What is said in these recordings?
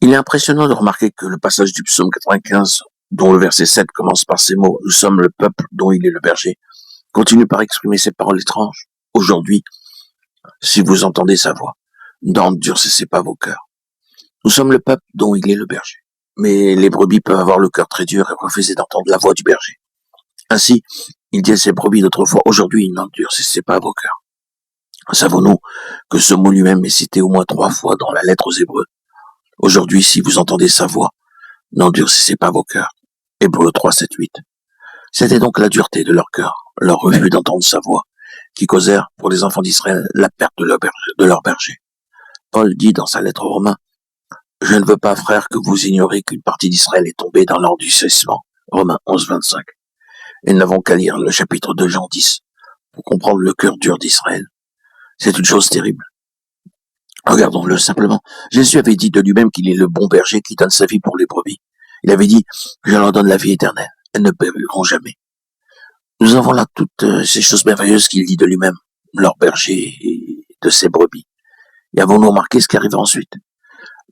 Il est impressionnant de remarquer que le passage du psaume 95, dont le verset 7 commence par ces mots « Nous sommes le peuple dont il est le berger », continue par exprimer ces paroles étranges. Aujourd'hui, si vous entendez sa voix, n'endurcissez pas vos cœurs. Nous sommes le peuple dont il est le berger. Mais les brebis peuvent avoir le cœur très dur et refuser d'entendre la voix du berger. Ainsi, il dit à ses brebis d'autrefois, aujourd'hui, n'endurcissez pas vos cœurs. Savons-nous que ce mot lui-même est cité au moins 3 fois dans la lettre aux Hébreux. Aujourd'hui, si vous entendez sa voix, n'endurcissez pas vos cœurs. Hébreux 3, 7, 8. C'était donc la dureté de leur cœur, leur refus d'entendre sa voix, qui causèrent pour les enfants d'Israël la perte de leur berger. Paul dit dans sa lettre aux Romains, « Je ne veux pas, frères, que vous ignoriez qu'une partie d'Israël est tombée dans l'endurcissement. » Romains 11, 25. Et nous n'avons qu'à lire le chapitre de Jean 10 pour comprendre le cœur dur d'Israël. C'est une chose terrible. Regardons-le simplement. Jésus avait dit de lui-même qu'il est le bon berger qui donne sa vie pour les brebis. Il avait dit, je leur donne la vie éternelle. Elles ne périront jamais. Nous avons là toutes ces choses merveilleuses qu'il dit de lui-même, leur berger et de ses brebis. Et avons-nous remarqué ce qui arriva ensuite?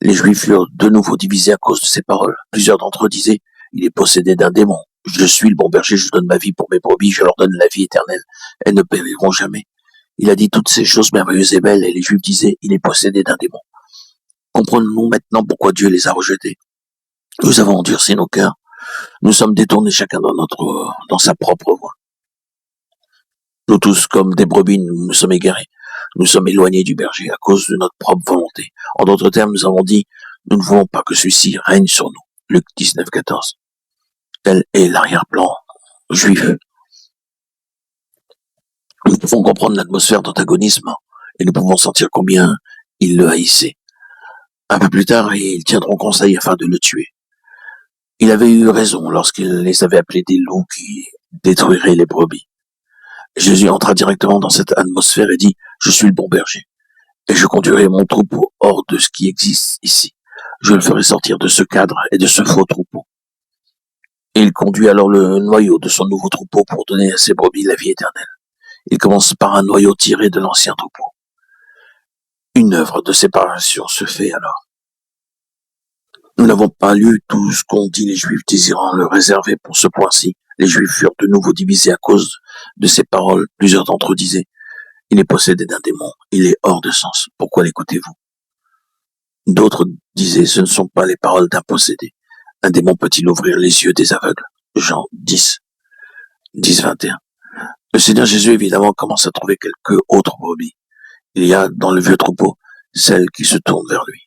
Les Juifs furent de nouveau divisés à cause de ces paroles. Plusieurs d'entre eux disaient, il est possédé d'un démon. Je suis le bon berger, je donne ma vie pour mes brebis, je leur donne la vie éternelle. Elles ne périront jamais. Il a dit toutes ces choses merveilleuses et belles, et les Juifs disaient, il est possédé d'un démon. Comprenons-nous maintenant pourquoi Dieu les a rejetés. Nous avons endurci nos cœurs. Nous sommes détournés chacun dans sa propre voie. Nous tous, comme des brebis, nous sommes égarés. Nous sommes éloignés du berger à cause de notre propre volonté. En d'autres termes, nous avons dit, nous ne voulons pas que celui-ci règne sur nous. Luc 19, 14. Tel est l'arrière-plan juif. Nous pouvons comprendre l'atmosphère d'antagonisme et nous pouvons sentir combien ils le haïssaient. Un peu plus tard, ils tiendront conseil afin de le tuer. Il avait eu raison lorsqu'il les avait appelés des loups qui détruiraient les brebis. Jésus entra directement dans cette atmosphère et dit, je suis le bon berger, et je conduirai mon troupeau hors de ce qui existe ici. Je le ferai sortir de ce cadre et de ce faux troupeau. Et il conduit alors le noyau de son nouveau troupeau pour donner à ses brebis la vie éternelle. Il commence par un noyau tiré de l'ancien troupeau. Une œuvre de séparation se fait alors. Nous n'avons pas lu tout ce qu'ont dit les Juifs désirant le réserver pour ce point-ci. Les Juifs furent de nouveau divisés à cause de ces paroles. Plusieurs d'entre eux disaient, il est possédé d'un démon, il est hors de sens, pourquoi l'écoutez-vous? D'autres disaient, ce ne sont pas les paroles d'un possédé. Un démon peut-il ouvrir les yeux des aveugles? Jean 10, 10, 21. Le Seigneur Jésus, évidemment, commence à trouver quelques autres brebis. Il y a dans le vieux troupeau celles qui se tournent vers lui.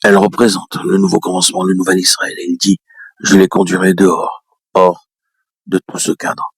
Elle représente le nouveau commencement, le nouvel Israël. Et il dit, je les conduirai dehors, hors de tout ce cadre.